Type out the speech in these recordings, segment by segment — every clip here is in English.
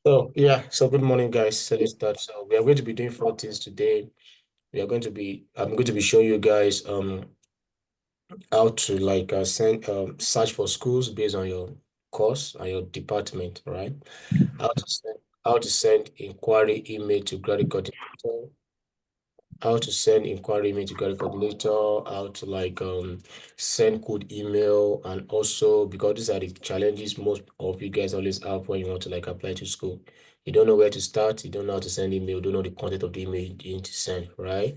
So good morning, guys. So let's start. So we are going to be doing four things today. I'm going to be showing you guys how to send search for schools based on your course and your department, right? How to send how to send inquiry email to graduate coordinator, how to send inquiry email to graduate coordinator, how to send code email, and also because these are the challenges most of you guys always have when you want to apply to school. You don't know where to start, you don't know how to send email, you don't know the content of the email you need to send, right?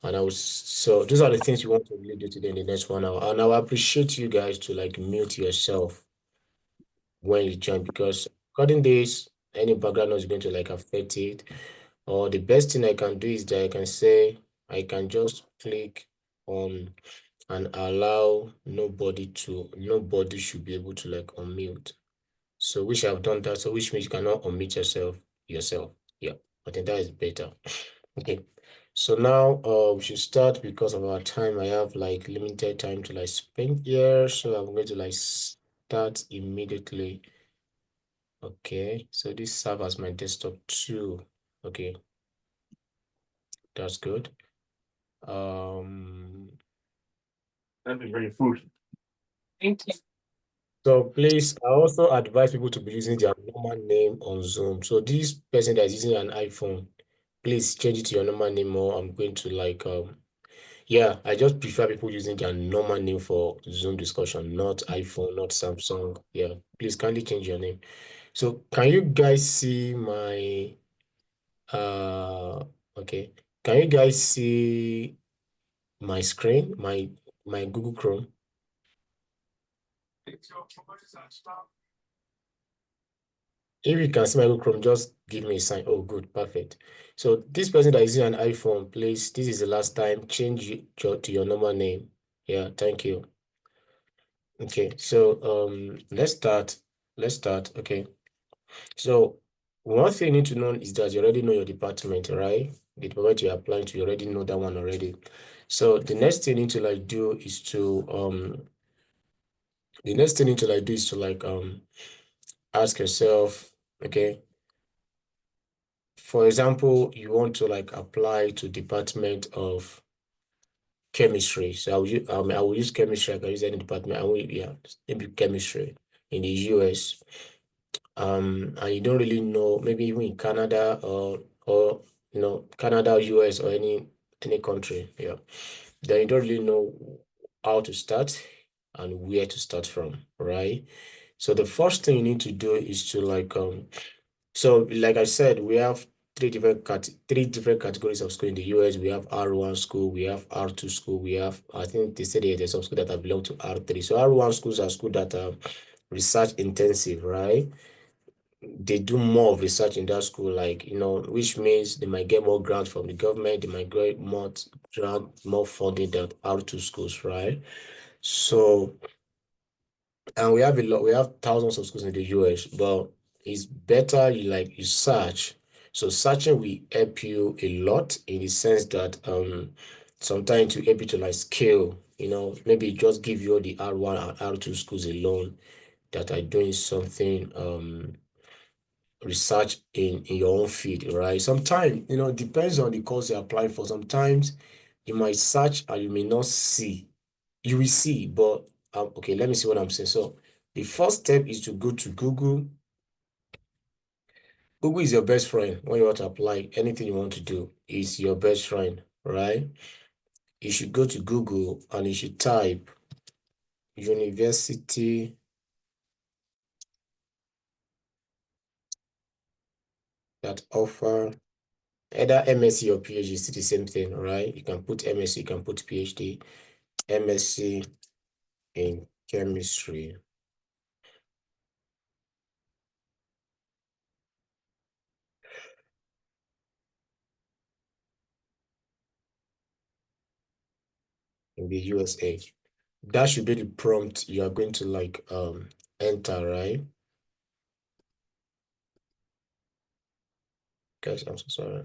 And so those are the things you want to really do today in the next 1 hour. And I will appreciate you guys to mute yourself when you join because recording this, any background noise is going to affect it. Or the best thing I can do is that I can say I can just click on and allow nobody should be able to unmute. So which I've done that, so which means you cannot unmute yourself. Yeah, I think that is better. Okay. So now we should start because of our time. I have limited time to spend here. So I'm going to start immediately. Okay, so this serves as my desktop too. Okay, that's good. That'd be very food. Thank you. So please, I also advise people to be using their normal name on Zoom. So this person that is using an iPhone, please change it to your normal name, or I'm going to yeah, I just prefer people using their normal name for Zoom discussion, not iPhone, not Samsung. Yeah, please kindly change your name. So can you guys see my okay. Can you guys see my screen, my Google Chrome? If you can see my Google Chrome, just give me a sign. Oh, good, perfect. So this person that is using an iPhone, please, this is the last time, change it to your normal name. Yeah, thank you. Okay, so let's start. Let's start. Okay. So one thing you need to know is that you already know your department, right? The department you're applying to, you already know that one already. So the next thing you need to do is to ask yourself, okay, for example, you want to apply to Department of Chemistry. So I will use chemistry. I can use any department. Yeah, maybe chemistry in the US. And you don't really know, maybe even in Canada or Canada, US, or any country. Yeah, then you don't really know how to start and where to start from, right? So the first thing you need to do is to so like I said, we have three different categories of school in the US. We have R1 school, we have R2 school, we have, I think they said there's some school that are belong to R3. So R1 schools are schools that are research intensive, right? They do more of research in that school, which means they might get more grants from the government, they might get more grant, more funding than R2 schools, right? So, and we have thousands of schools in the US, but it's better you search. So searching will help you a lot in the sense that sometimes to help you to scale, maybe just give you the R1 and R2 schools alone that are doing something research in your own field, right? Sometimes, it depends on the course you're applying for. Sometimes you might search and you may not see. You will see, but okay, let me see what I'm saying. So the first step is to go to Google. Google is your best friend when you want to apply anything you want to do. Is your best friend, right? You should go to Google and you should type university that offer either MSc or PhD. It's the same thing, right? You can put MSc, you can put PhD. MSc in chemistry. In the USA. That should be the prompt you are going to enter, right? Guys, I'm so sorry.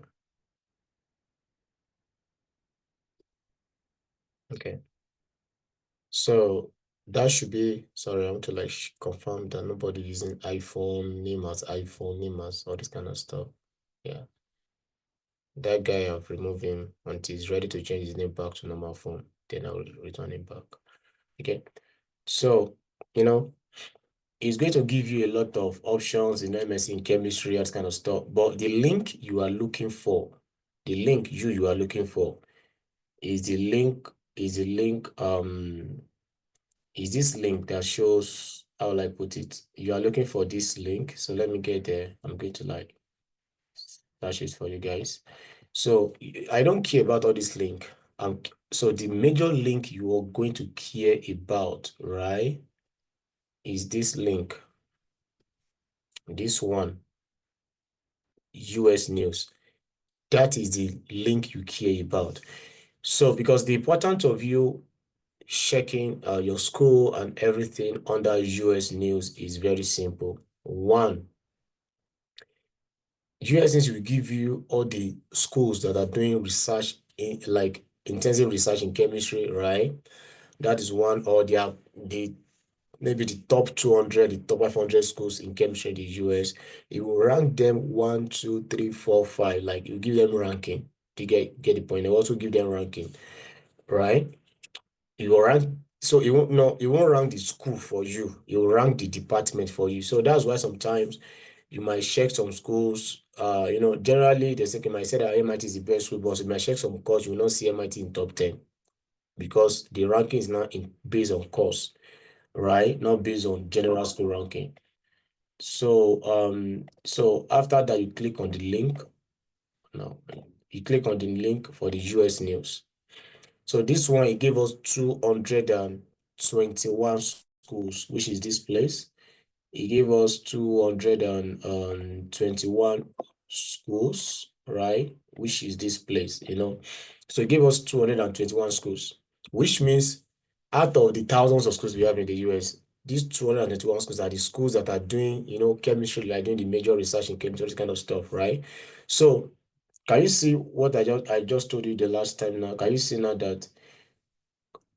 Okay. So That should be, sorry, I want to like confirm that nobody using iPhone, name as iPhone, name as all this kind of stuff. Yeah. That guy, I've removed him until he's ready to change his name back to normal phone. Then I'll return him back. Okay. So, it's going to give you a lot of options in MSc in chemistry, that kind of stuff. But the link you are looking for, the link you are looking for is the link, is this link that shows, how will I put it? You are looking for this link. So let me get there. I'm going to like search it for you guys. So I don't care about all this link. So the major link you are going to care about, right, is this link. This one, US news. That is the link you care about. So because the importance of you checking your school and everything under US news is very simple. One, US news will give you all the schools that are doing research in like intensive research in chemistry, right? That is one, or they are the maybe the top 200, the top 500 schools in chemistry in the US. It will rank them 1, 2, 3, 4, 5. Like you give them ranking. To get the point. They also give them ranking, right? You will rank, so it won't no, it won't rank the school for you. It will rank the department for you. So that's why sometimes you might check some schools. Generally they say, okay, might say that MIT is the best school, but you might check some course, you will not see MIT in top 10 because the ranking is not based on course, right? Not based on general school ranking. So after that, you click on the link. No, you click on the link for the US news. So this one, it gave us 221 schools, which is this place. It gave us 221 schools, right? Which is this place. So it gave us 221 schools, which means out of the thousands of schools we have in the US, these 221 schools are the schools that are doing, chemistry, like doing the major research in chemistry, this kind of stuff, right? So can you see what I just told you the last time now? Can you see now that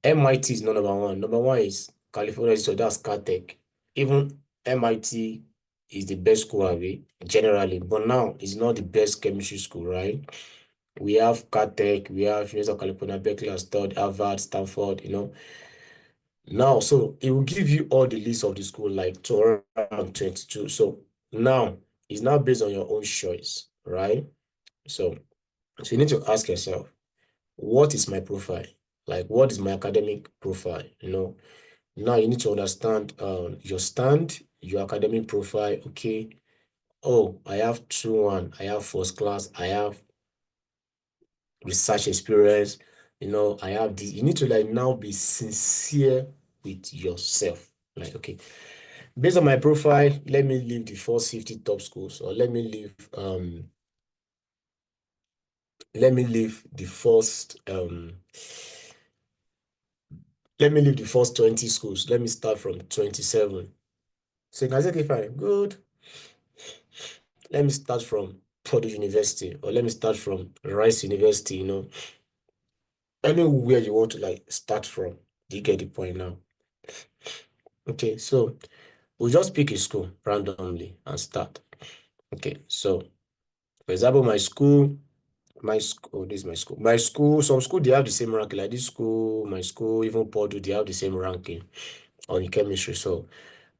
MIT is not number one? Number one is California, so that's Caltech. Even MIT is the best school away generally, but now it's not the best chemistry school, right? We have Caltech, we have University of California, Berkeley and Studd, Harvard, Stanford. Now, so it will give you all the list of the school, like 222. So now it's now based on your own choice, right? So you need to ask yourself, what is my profile? Like, what is my academic profile? Now you need to understand your stand, your academic profile. Okay. Oh, I have 2-1, I have first class, I have research experience, I have this. You need to like now be sincere with yourself. Like, okay, based on my profile, let me leave the first 50 top schools, or let me leave the first 20 schools. Let me start from 27. So you can say, okay, fine, good. Let me start from Purdue University, or let me start from Rice University, anywhere you want to like start from. You get the point now. Okay, so we'll just pick a school randomly and start. Okay, so for example, this is my school. My school, some school, they have the same ranking. Like this school, my school, even Purdue, they have the same ranking on the chemistry. So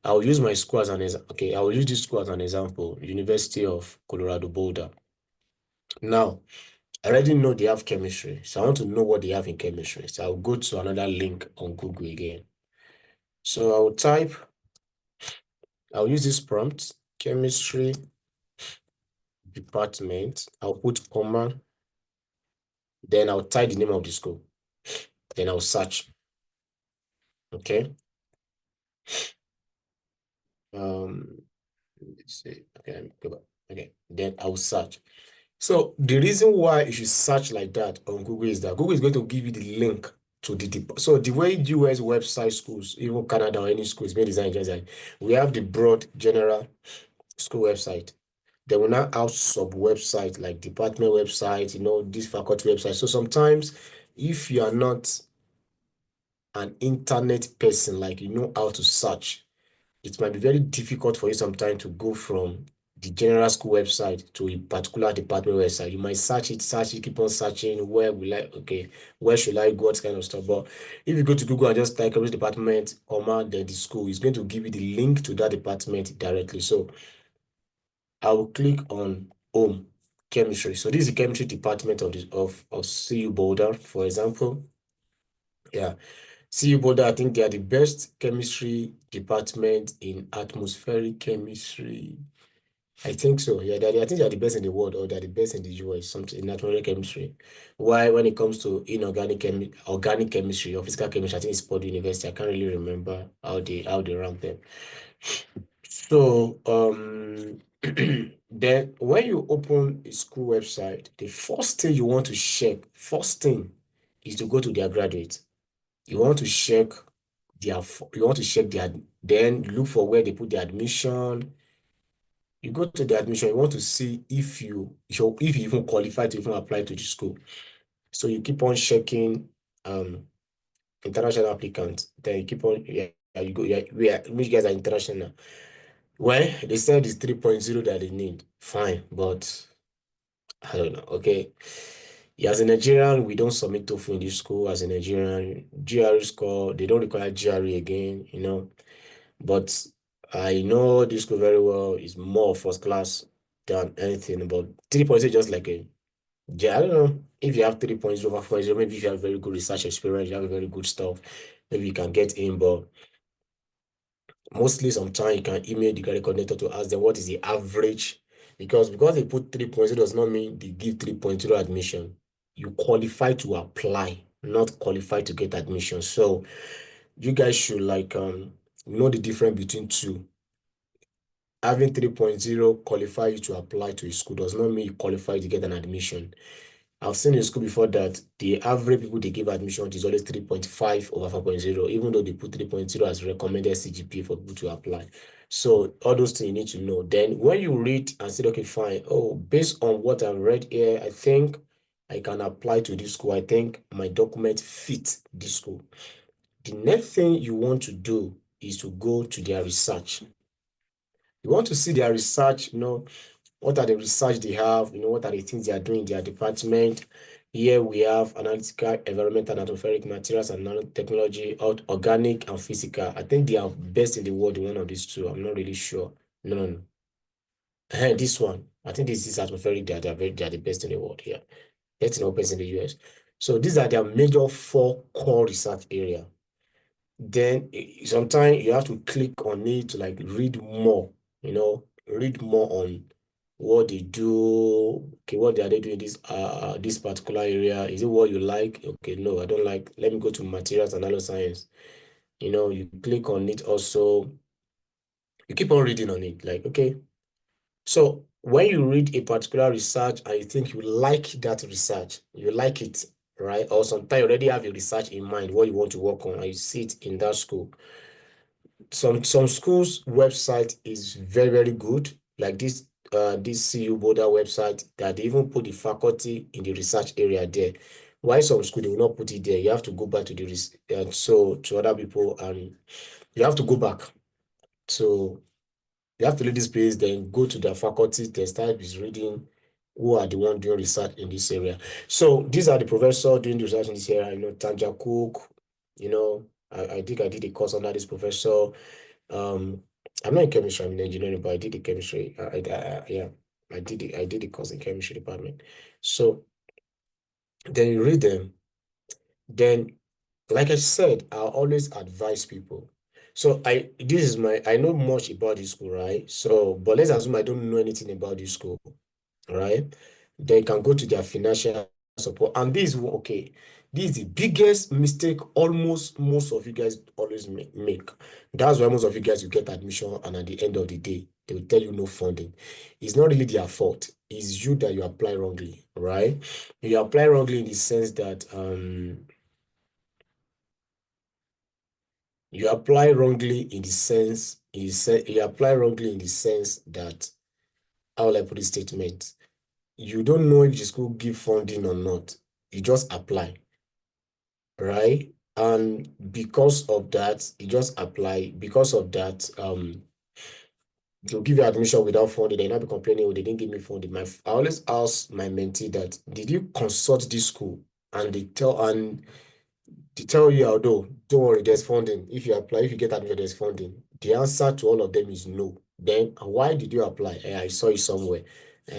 I'll use my school as an example. Okay, I will use this school as an example, University of Colorado Boulder. Now, I already know they have chemistry, so I want to know what they have in chemistry. So I'll go to another link on Google again. So I'll use this prompt, chemistry department. I'll put comma, then I'll type the name of the school. Then I'll search. Okay. Let's see. Okay, let me go back. Okay, then I'll search. So the reason why you should search like that on Google is that Google is going to give you the link to so the way US website schools, even Canada or any school is being designed, just like we have the broad general school website. They will now have sub website like department website, this faculty website. So sometimes if you are not an internet person, like you know how to search, it might be very difficult for you sometimes to go from the general school website to a particular department website. You might search it, keep on searching. Where will I, okay, where should I go? What kind of stuff? But if you go to Google and just type chemistry department, then the school is going to give you the link to that department directly. So I will click on home chemistry. So this is the chemistry department of CU Boulder, for example. Yeah. CU Boulder, I think they are the best chemistry department in atmospheric chemistry. I think so. Yeah, I think they're the best in the world, or they're the best in the US, something in atmospheric chemistry. Why, when it comes to organic chemistry or physical chemistry, I think it's Purdue University. I can't really remember how they rank them. So then when you open a school website, the first thing you want to check, first thing is to go to their graduates. You want to check their, then look for where they put the admission. You go to the admission, you want to see if you even qualify to even apply to the school. So you keep on checking international applicants. Then you keep on, yeah, you go, yeah, which guys are international. Well, they said it's 3.0 that they need. Fine, but I don't know. Okay. Yeah, as a Nigerian, we don't submit TOEFL in this school. As a Nigerian, GRE score, they don't require GRE again, But I know this school very well. It's more first class than anything. But 3.0 is just like yeah, I don't know. If you have 3.0 over 4.0, maybe if you have very good research experience, you have a very good stuff, maybe you can get in. But mostly sometimes you can email the credit coordinator to ask them what is the average, because they put 3.0 does not mean they give 3.0 admission. You qualify to apply, not qualify to get admission. So you guys should know the difference between two. Having 3.0 qualify you to apply to a school does not mean you qualify to get an admission. I've seen in school before that the average people they give admission is always 3.5 over 4.0, even though they put 3.0 as recommended CGPA for people to apply. So all those things you need to know. Then when you read and say, okay, fine. Oh, based on what I've read here, I think I can apply to this school. I think my document fits this school. The next thing you want to do is to go to their research. You want to see their research, what are the research they have, what are the things they are doing in their department. Here we have analytical, environmental, and atmospheric materials and nanotechnology, organic and physical. I think they are best in the world in one of these two. I'm not really sure. No. This one, I think this is atmospheric. They are the best in the world here. Best in the best in the US. So these are their major 4 core research area. Then sometimes you have to click on it to read more, read more on what they do. Okay, what are they doing this particular area? Is it what you like? Okay, no, I don't like. Let me go to materials and nanoscience. You click on it also. You keep on reading on it. Okay. So when you read a particular research and you think you like that research, you like it, right? Or sometimes you already have a research in mind, what you want to work on, and you see it in that school. Some schools website is very, very good, like this CU Boulder website, that they even put the faculty in the research area there. Why some school they will not put it there? You have to go back to to other people, and you have to go back. So you have to leave this place, then go to the faculty, then start reading who are the one doing research in this area. So these are the professors doing the research in this area, Tanja Cook, I think I did a course under this professor. I'm not in chemistry, I'm in engineering, but I did the chemistry. Yeah, I did the course in chemistry department. So then you read them. Then, like I said, I always advise people. So I know much about this school, right? So, but let's assume I don't know anything about this school, right? They can go to their financial support. And okay, this is the biggest mistake almost most of you guys always make. That's why most of you guys will get admission, and at the end of the day, they will tell you no funding. It's not really their fault. It's you that you apply wrongly, right? You apply wrongly in the sense that you apply wrongly in the sense you apply wrongly in the sense that, how will I put this statement? You don't know if the school give funding or not. You just apply, right? And because of that, you just apply. Because of that, they'll give you admission without funding. They'll not be complaining, oh, they didn't give me funding. I always ask my mentee that, did you consult this school? And they tell you, although, don't worry, there's funding. If you apply, if you get admission, there's funding. The answer to all of them is no. Then why did you apply? I saw it somewhere.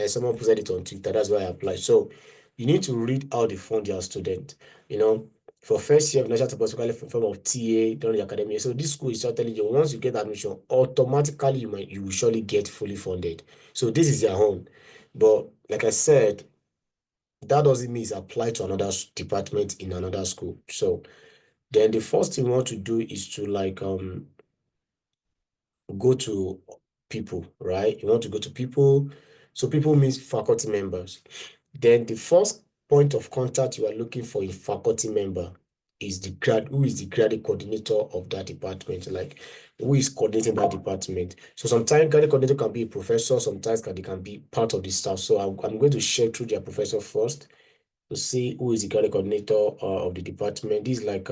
Someone posted it on Twitter. That's why I applied. So you need to read how they fund your student. You know, for first year of national support, especially form of TA during the academic. So this school is just telling you, once you get admission, automatically you will surely get fully funded. So this is your own. But like I said, that doesn't mean it's applied to another department in another school. So then the first thing you want to do is to go to people, right? You want to go to people. So people means faculty members. Then the first point of contact you are looking for in faculty member is who is the graduate coordinator of that department, like who is coordinating that department. So sometimes graduate coordinator can be a professor, sometimes they can be part of the staff. So I'm going to share through their professor first to see who is the graduate coordinator of the department. This is like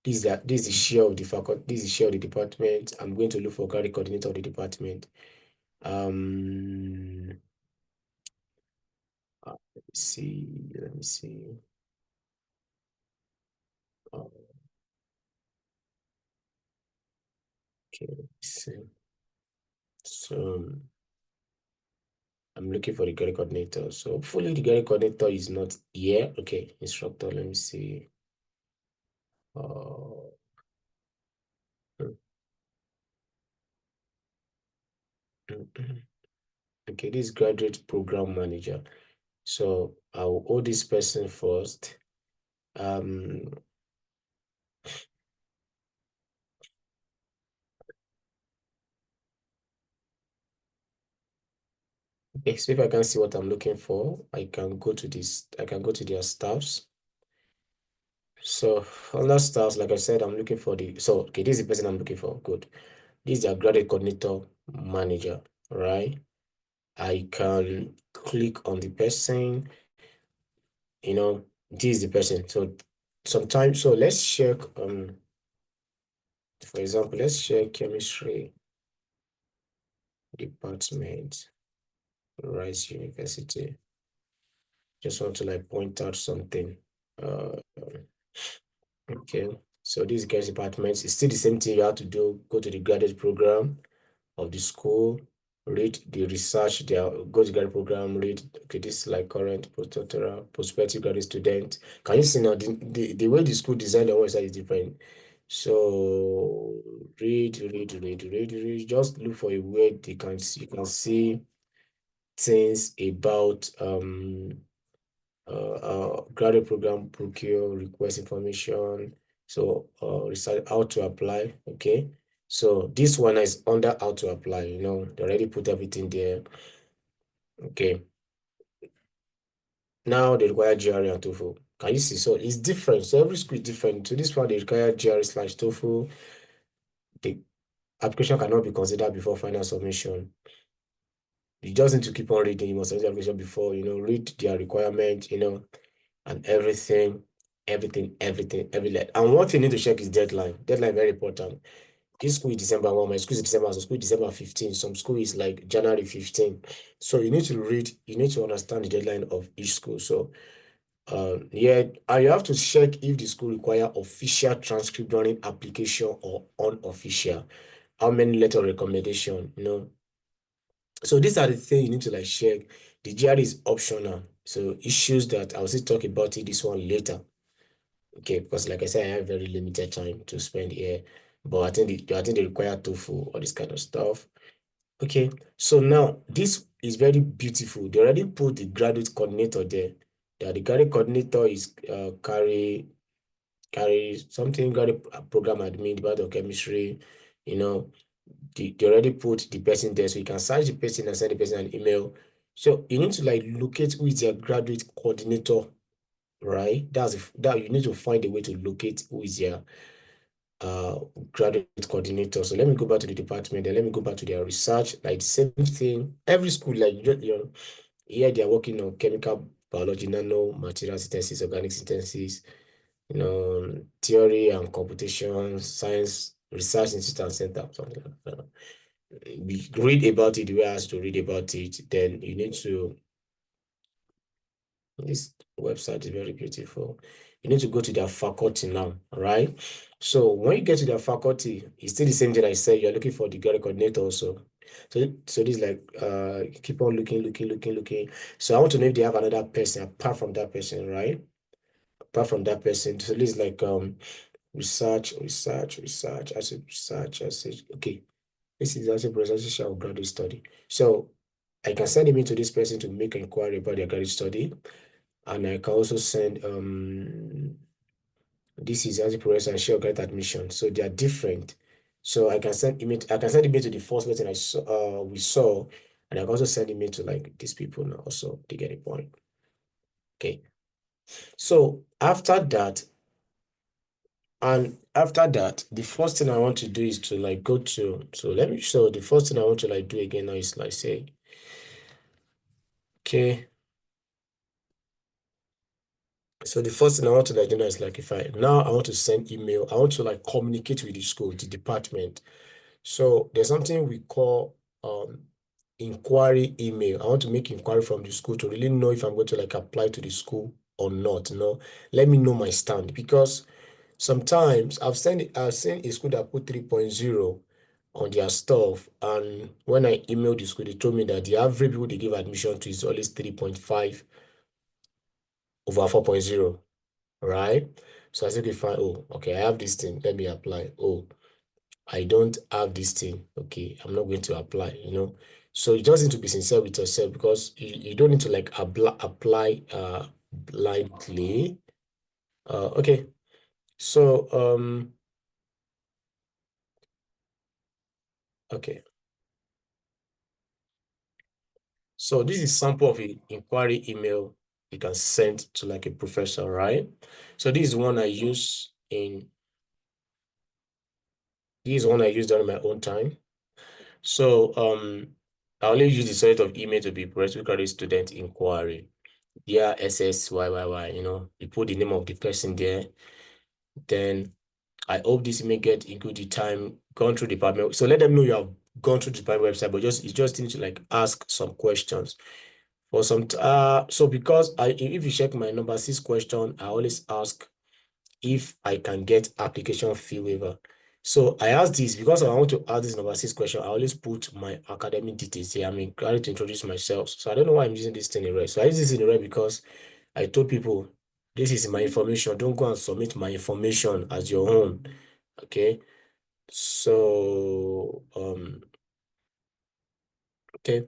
this is the share of the faculty, this is the share of the department. I'm going to look for graduate coordinator of the department. Um, let me see. Okay, let's see. So I'm looking for the graduate coordinator. So hopefully the graduate coordinator is not here. Okay, instructor, let me see. Uh, okay, this graduate program manager. So I'll hold this person first. Um, so if I can see what I'm looking for, I can go to this, I can go to their staffs. So under staffs, like I said, I'm looking for okay, this is the person I'm looking for. Good. This is their graduate coordinator manager, right? I can click on the person, this is the person. So sometimes, so let's check, for example, let's check chemistry department, Rice University. Just want to like point out something. Okay, so this guys department is still the same thing you have to do. Go to the graduate program of the school, read the research there, go to graduate program, read, okay, this is like current, postdoctoral, prospective graduate student. Can you see now the way the school designed their website is different? So read. Just look for a word you can see things about graduate program procure request information. So research how to apply. Okay, so this one is under how to apply. They already put everything there. Okay, now they require GRE and TOEFL. Can you see? So it's different. So every school is different. So this one they require GRE/TOEFL. The application cannot be considered before final submission. You just need to keep on reading. You must submit the application before, read their requirement, and everything, everything. And one thing you need to check is deadline. Deadline very important. This school is December 1, my school is December, some school is December 15, some school is like January 15. So you need to read, you need to understand the deadline of each school. So yeah, and you have to check if the school require official transcript during application or unofficial. How many letter of recommendation. So these are the things you need to like check. The GRE is optional. So issues that I'll still talk about this one later. Okay, because like I said, I have very limited time to spend here. But I think they require TOEFL, all this kind of stuff. Okay, so now this is very beautiful. They already put the graduate coordinator there. The graduate coordinator is carry something, graduate program admin, department of chemistry, you know, they already put the person there, so you can search the person and send the person an email. So you need to like locate who is their graduate coordinator, right? That you need to find a way to locate who is their uh graduate coordinator. So let me go back to the department, then let me go back to their research. Like the same thing, every school, like here they are working on chemical biology, nano material synthesis, organic synthesis. theory and computation, science, research institute and center, something like that. We read about it the way I asked to read about it. Then you need to, this website is very beautiful. You need to go to their faculty now, all right? So when you get to their faculty, it's still the same thing I said. You're looking for the girl coordinator also. So this is like keep on looking. So I want to know if they have another person apart from that person, right? Apart from that person. So this is like research. I said okay. This is also presentation of graduate study. So I can send email to this person to make inquiry about their graduate study. And I can also send this is as a progress and share grant admission. So they are different. So I can send email to the first person I saw we saw, and I can also send email to like these people now also to get a point. Okay. So after that, the first thing I want to do is to like go to, so the first thing I want to like do again now is like say, okay. So the first thing I want to like do now is like if I want to send email, I want to like communicate with the school, the department. So there's something we call inquiry email. I want to make inquiry from the school to really know if I'm going to like apply to the school or not. Let me know my stand, because sometimes I've seen a school that put 3.0 on their stuff, and when I emailed the school, they told me that the average people they give admission to is always 3.5 over 4.0, right? So I said, okay, fine. Oh, okay, I have this thing. Let me apply. Oh, I don't have this thing. Okay, I'm not going to apply. So you just need to be sincere with yourself, because you don't need to like apply blindly. Okay. So okay. So this is sample of an inquiry email you can send to like a professor, right? So this is one I use during my own time. So I only use the set of email to be graduate student inquiry. Yeah, SSYYY, you put the name of the person there. Then I hope this may include the time gone through the department. So let them know you have gone through the department website, but you just need to like ask some questions. For some so because if you check my number 6 question, I always ask if I can get application fee waiver. So I asked this because I want to ask this number 6 question. I always put my academic details here. I'm required to introduce myself. So I don't know why I'm using this thing in red. So I use this in red because I told people this is my information. Don't go and submit my information as your own. Okay. So okay.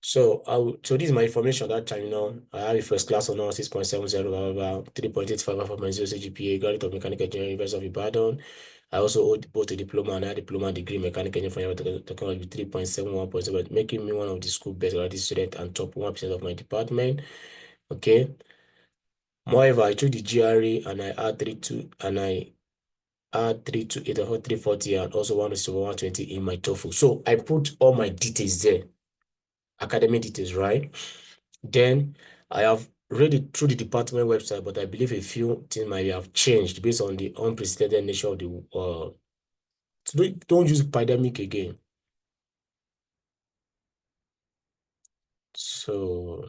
So so this is my information that time, I have a first class honor 6.70, blah, blah, blah, 3.85, 4.0 GPA, graduate of mechanical engineering, University of Ibadan. I also hold both a diploma and a diploma degree in mechanical engineering from technology with 3.71, making me one of the school best graduate student and top 1% of my department. Okay. Moreover, I took the GRE and I add 328 or 340 and also 120 in my TOEFL. So I put all my details there, academic details, right? Then I have read it through the department website, but I believe a few things might have changed based on the unprecedented nature of the so don't use pandemic again. So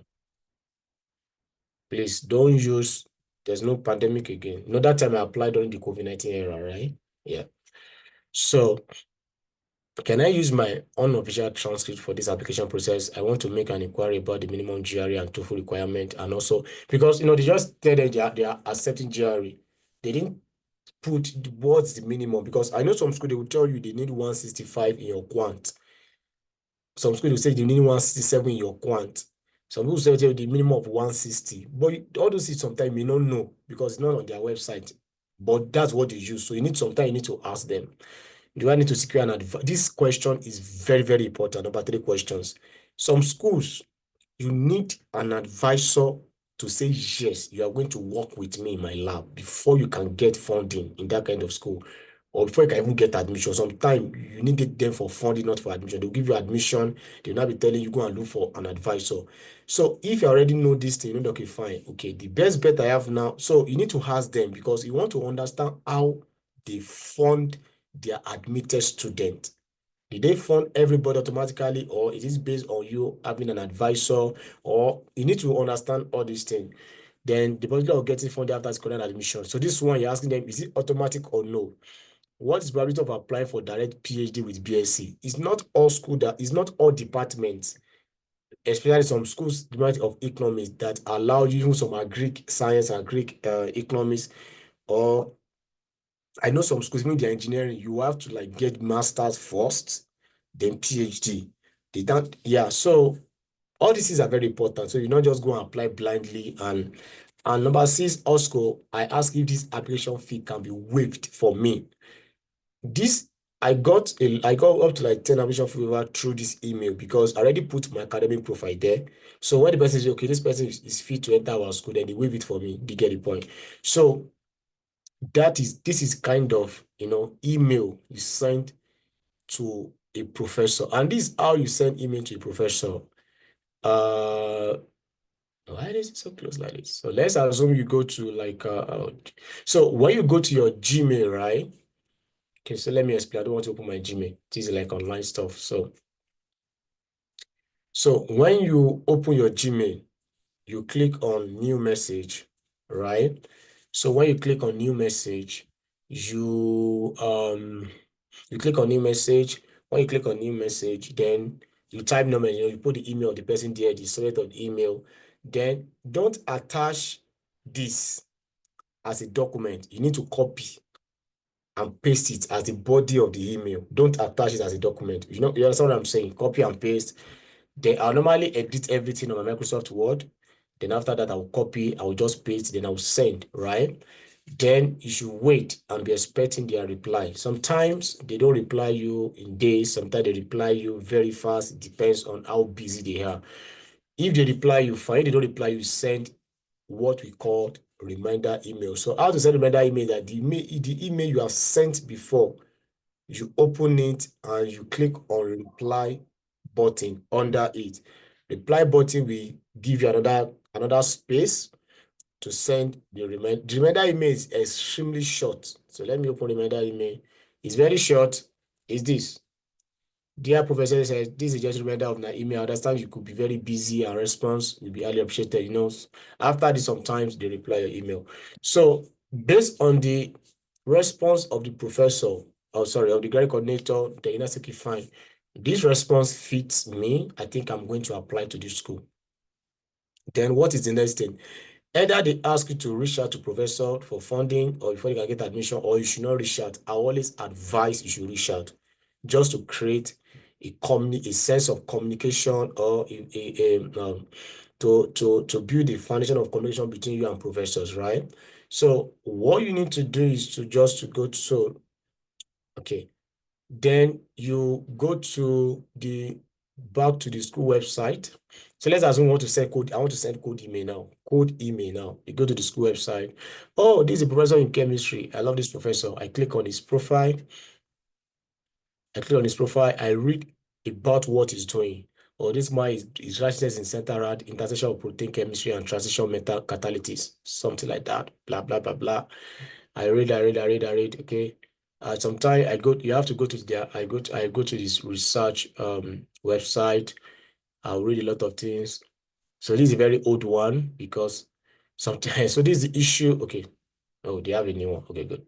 please don't use, there's no pandemic again. That time I applied during the COVID-19 era, right? Yeah. So can I use my unofficial transcript for this application process? I want to make an inquiry about the minimum GRE and TOEFL requirement, and also because they just tell them they are accepting GRE. They didn't put what's the minimum, because I know some school they will tell you they need 165 in your quant. Some school will say they need 167 in your quant. Some people say the minimum of 160. But all those things sometimes you may not know because it's not on their website. But that's what you use. So you need to ask them. Do I need to secure an advice? This question is very, very important. Number 3 questions. Some schools, you need an advisor to say, yes, you are going to work with me in my lab before you can get funding in that kind of school. or before you can even get admission. Sometimes you need them for funding, not for admission. They'll give you admission. They'll not be telling you go and look for an advisor. So if you already know this thing, you know, okay, fine. Okay, the best bet I have now. So you need to ask them because you want to understand how they fund their admitted student. Did they fund everybody automatically, or is this based on you having an advisor? Or you need to understand all these things. Then the possibility of getting funded after secondary admission. So this one, you're asking them, is it automatic or no? What is the probability of applying for direct PhD with BSc? It's not all school that it's not all departments, especially some schools, Department of Economics, that allow you even some Greek science and Greek economics, or I know some schools, even the engineering, you have to like get masters first, then PhD. They don't, yeah. So all these things are very important. So you not just go and apply blindly. And number six, also, I ask if this application fee can be waived for me. This I got up to like 10 application fee waiver through this email because I already put my academic profile there. So when the person says, okay, this person is fit to enter our school, then they waive it for me. They get the point. So this is kind of, email you send to a professor. And this is how you send email to a professor. Why is it so close like this? So let's assume you go to like so when you go to your Gmail, right? Okay, so let me explain. I don't want to open my Gmail. This is like online stuff. So when you open your Gmail, you click on new message, right? So when you click on new message, you click on new message. When you click on new message, then you type number, you put the email of the person there, the subject of the email. Then don't attach this as a document. You need to copy and paste it as the body of the email. Don't attach it as a document. You understand what I'm saying? Copy and paste. Then I'll normally edit everything on my Microsoft Word. Then after that, I'll copy, I'll just paste, then I'll send, right? Then you should wait and be expecting their reply. Sometimes they don't reply you in days. Sometimes they reply you very fast. It depends on how busy they are. If they reply you, fine. If they don't reply you, send what we call reminder email. So how to send reminder email that the email you have sent before, you open it and you click on reply button under it. Reply button will give you another space to send the reminder. The reminder email is extremely short. So let me open reminder email. It's very short. It's this. Dear Professor says, this is just a reminder of my email. I understand you could be very busy and response will be highly appreciated. After this, sometimes they reply your email. So based on the response of the professor, of the grade coordinator, the university fine. This response fits me. I think I'm going to apply to this school. Then what is the next thing? Either they ask you to reach out to professor for funding or before you can get admission, or you should not reach out. I always advise you should reach out just to create a sense of communication or to build a foundation of communication between you and professors, right? So what you need to do is to go to, okay, then you go to back to the school website. So let's assume we want to send code. I want to send code email now. Code email now. You go to the school website. Oh, this is a professor in chemistry. I love this professor. I click on his profile. I read about what he's doing. Or this man is righteousness in center rad, intersection of protein chemistry and transition metal catalysis. Something like that. Blah, blah, blah, blah. I read. Okay. Sometimes you have to go to I go to this research website. I'll read a lot of things. So this is a very old one because sometimes, so this is the issue. Okay. Oh, they have a new one. Okay, good.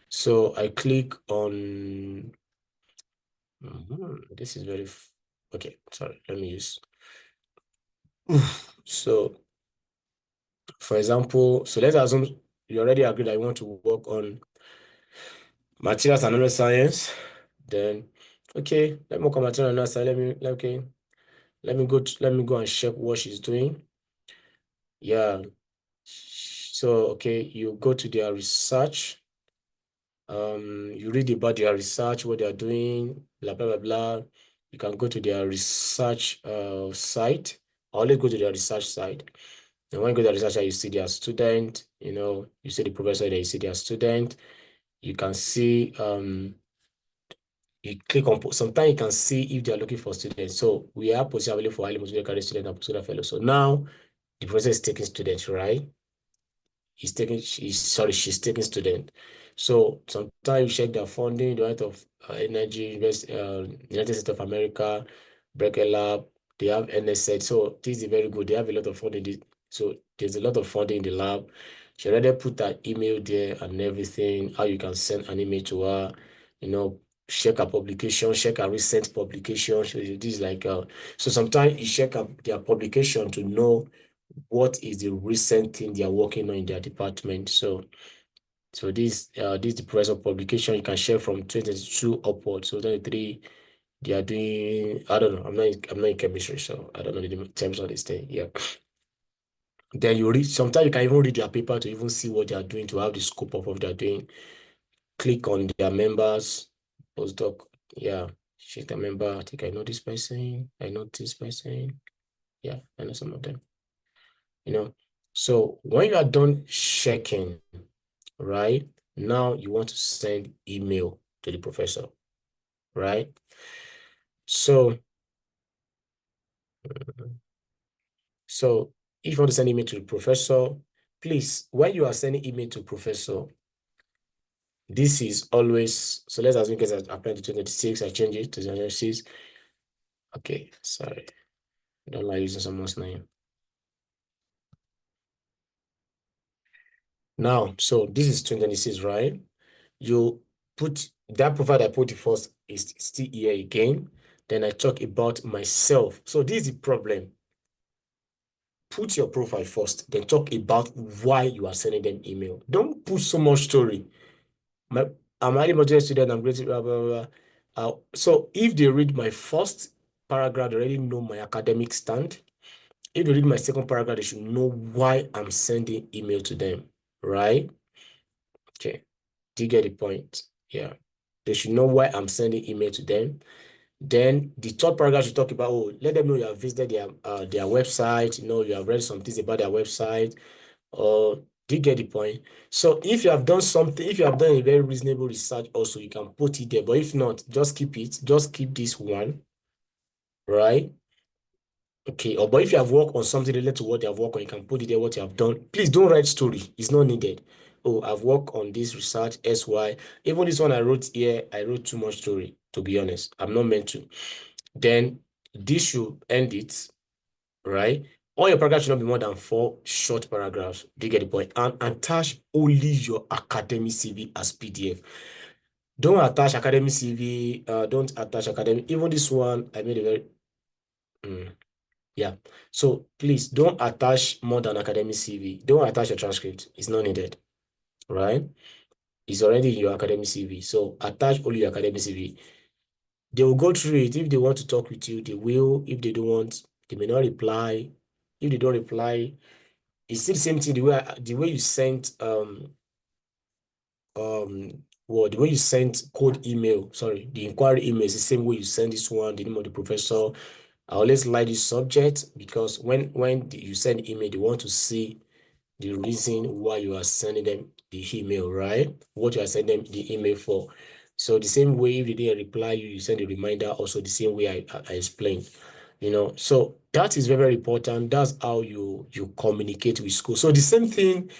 So I click on, this is very, okay, sorry, let me use. So for example, so let's assume you already agreed that you want to work on materials and other science. Then, okay, let me work on material and other science. Let me go and check what she's doing. Yeah. So, okay, you go to their research. You read about their research, what they are doing, blah, blah, blah, blah. You can go to their research site. Always go to their research site. And when you go to the research site, you see their student, you see the professor there, you see their student. you can see, you click on, sometimes you can see if they are looking for students. So we have position available for highly motivated career student and postgraduate fellow. So now the professor is taking students, right? She's taking student. So sometimes you check their funding, the right of energy, United States of America, Berkeley Lab, they have NSET. So this is very good. They have a lot of funding. So there's a lot of funding in the lab. She already put her email there and everything, how you can send an email to her, check her publication, check her recent publication. So this is like, so sometimes you check their publication to know what is the recent thing they are working on in their department. So this is the price of publication you can share from 2022 upwards. So 23, they are doing, I don't know, I'm not in chemistry, so I don't know the terms of this thing. Yeah. Then you read, sometimes you can even read their paper to even see what they are doing, to have the scope of what they are doing. Click on their members, postdoc. Yeah, she's a member. I think I know this person. I know this person. Yeah, I know some of them. So when you are done checking, right, now you want to send email to the professor, right? So so if you want to send email to the professor, please, when you are sending email to professor, this is always, so let's assume because I applied to 2026, I change it to 2026. Okay, sorry, I don't like using someone's name. Now, so this is 2026, right? You put that profile I put the first is still here again. Then I talk about myself. So this is the problem. Put your profile first, then talk about why you are sending them email. Don't put so much story. I'm a highly motivated student, I'm great, blah, blah, blah. So if they read my first paragraph, they already know my academic stand. If they read my second paragraph, they should know why I'm sending email to them, right? Okay. Do you get the point? Yeah. They should know why I'm sending email to them. Then the third paragraph should talk about, oh, let them know you have visited their website, you have read some things about their website, or do you get the point? So if you have done something, if you have done a very reasonable research also, you can put it there. But if not, just keep it. Just keep this one, right? Okay, or but if you have worked on something related to what you have worked on, you can put it there what you have done. Please don't write story. It's not needed. Oh, I've worked on this research, SY. Even this one I wrote here, I wrote too much story, to be honest. I'm not meant to. Then this should end it, right? All your paragraphs should not be more than 4 short paragraphs. Do you get the point? And attach only your academic CV as PDF. Don't attach academic CV. Don't attach academic. Even this one, I made a very yeah. So please don't attach more than academic CV. Don't attach your transcript. It's not needed, right? It's already in your academic CV. So attach only your academic CV. They will go through it. If they want to talk with you, they will. If they don't want, they may not reply. If they don't reply, it's still the same thing. The way you sent well, the way you sent code email, sorry, the inquiry email is the same way you send this one, the name of the professor. I always like this subject because when you send email, they want to see the reason why you are sending them the email, right? What you are sending them the email for. So the same way if they didn't reply you send a reminder, also the same way I explained. So that is very, very important. That's how you communicate with school. So the same thing,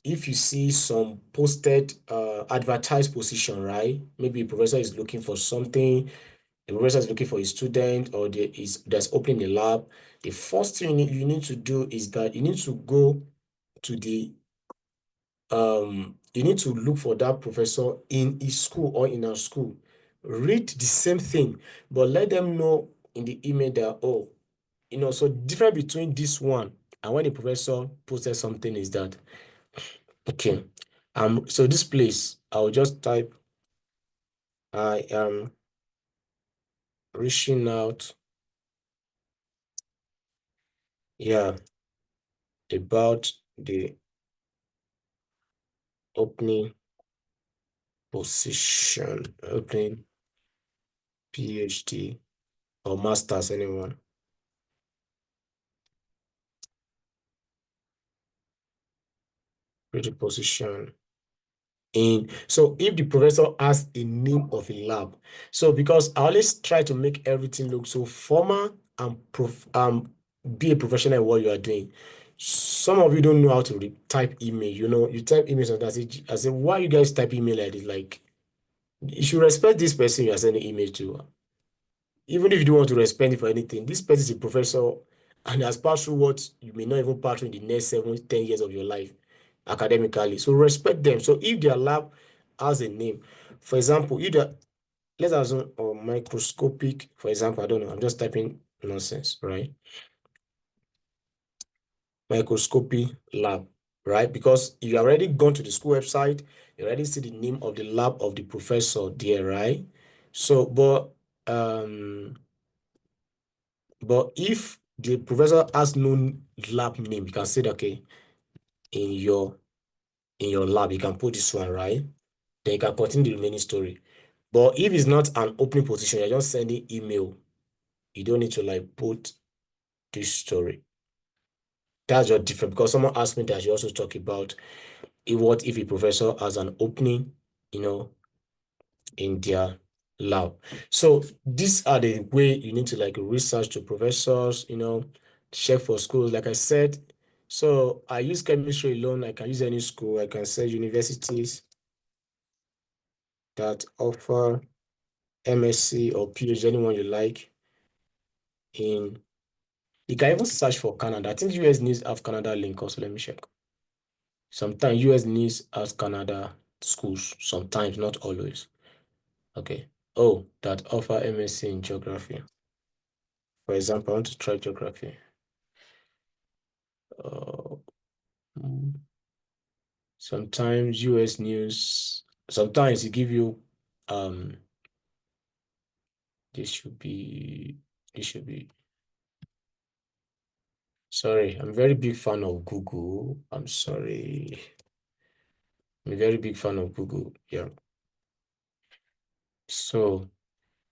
if you see some posted advertised position, right? Maybe a professor is looking for something, the professor is looking for a student, or there's opening a lab. The first thing you need to do is that you need to go to you need to look for that professor in his school or in our school. Read the same thing, but let them know in the email that, oh, so different between this one and when the professor posted something is that, okay, so this place, I'll just type, I am reaching out, yeah, about the opening position, opening PhD or master's, anyone. preposition so if the professor has a name of a lab, so because I always try to make everything look so formal and be a professional in what you are doing. Some of you don't know how to type email. You type email sometimes. I say, why you guys type email like this? Like, you should respect this person you are sending email to. Even if you don't want to respect it for anything, this person is a professor and has passed through what you may not even pass through in the next 7, 10 years of your life academically. So respect them. So if their lab has a name, for example, let's assume microscopic, for example, I don't know, I'm just typing nonsense, right? Microscopy lab, right? Because you already gone to the school website, you already see the name of the lab of the professor there, right? So, but if the professor has no lab name, you can say that, okay, in your lab, you can put this one, right? Then you can continue the remaining story. But if it's not an opening position, you're just sending email, you don't need to like put this story. That's just different because someone asked me that you also talk about what if a professor has an opening, you know, in their lab. So these are the way you need to like research to professors, check for schools. Like I said, so I use chemistry alone. I can use any school. I can say universities that offer MSc or PhD, anyone you like. You can even search for Canada. I think US news have Canada link also. Let me check. Sometimes US news has Canada schools. Sometimes, not always. Okay. Oh, that offer MSc in geography. For example, I want to try geography. Uh, hmm, Sometimes US news, sometimes it give you, um, this should be, this should be, sorry, I'm a very big fan of Google. I'm sorry. I'm a very big fan of Google. Yeah. So,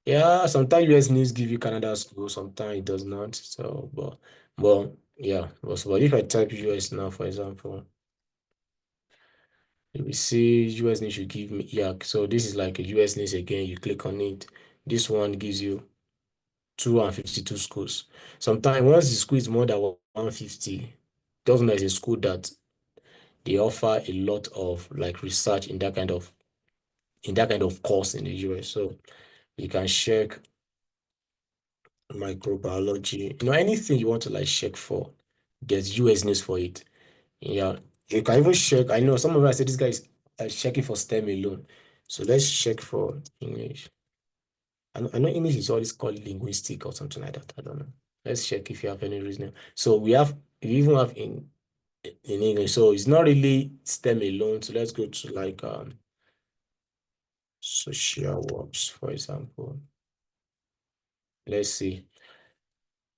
yeah, sometimes US news give you Canada school, sometimes it does not. So, yeah. But if I type US now, for example, you will see US news should give me, yeah. So this is like a US news again. You click on it. This one gives you 252 schools. Sometimes once the school is more than 150, doesn't mean it's a school that they offer a lot of like research in that kind of course in the US. So you can check microbiology, anything you want to like check for, there's US news for it. Yeah, you can even check. I know some of us say this guy is checking for STEM alone. So let's check for English. I know English is always called linguistic or something like that. I don't know. Let's check if you have any reason. So we even have in English. So it's not really STEM alone. So let's go to like social works, for example. Let's see.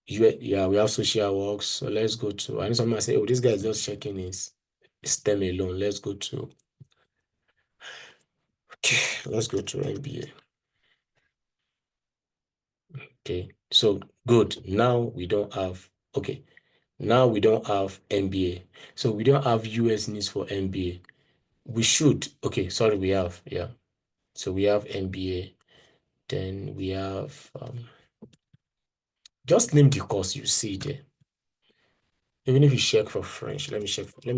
Yeah, we have social works. So let's go to, I know someone say, oh, this guy is just checking his STEM alone. Let's go to, okay, let's go to MBA. Okay, so good. Now we don't have MBA. So we don't have US needs for MBA. We should, okay, sorry, we have, yeah. So we have MBA. Then we have, just name the course you see there. Even if you check for French, let me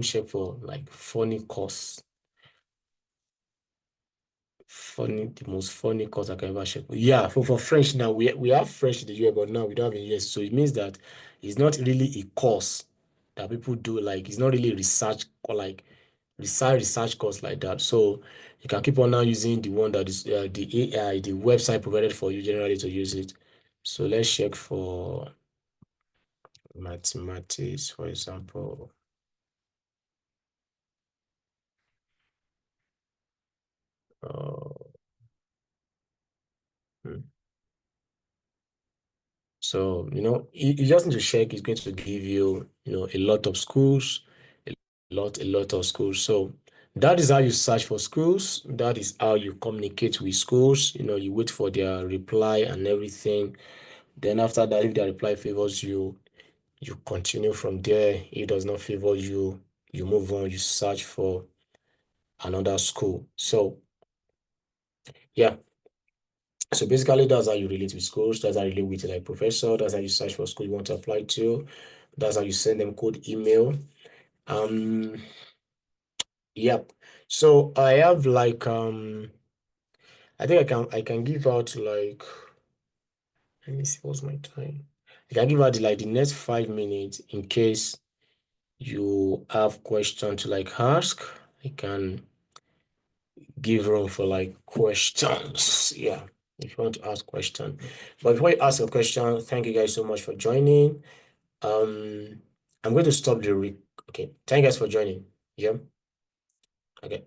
check for like funny course. The most funny course I can ever check. Yeah, for French now, we have French in the US, but now we don't have in the US. So it means that it's not really a course that people do. Like, it's not really research or like research course like that. So you can keep on now using the one that is the AI, the website provided for you generally to use it. So let's check for mathematics, for example. Uh, hmm. So, you just need to check. It's going to give you, a lot of schools, a lot of schools. So that is how you search for schools. That is how you communicate with schools. You wait for their reply and everything. Then after that, if their reply favors you, you continue from there. If it does not favor you, you move on, you search for another school. So yeah, so basically that's how you relate with schools, that's how you relate with like professor, that's how you search for school you want to apply to, that's how you send them code email. Yep. So I have like I think I can give out like, let me see what's my time. I can give out like the next 5 minutes in case you have question to like ask. I can give room for like questions. Yeah, if you want to ask question. But before you ask a question, thank you guys so much for joining. I'm going to stop the okay. Thank you guys for joining. Yeah. Okay.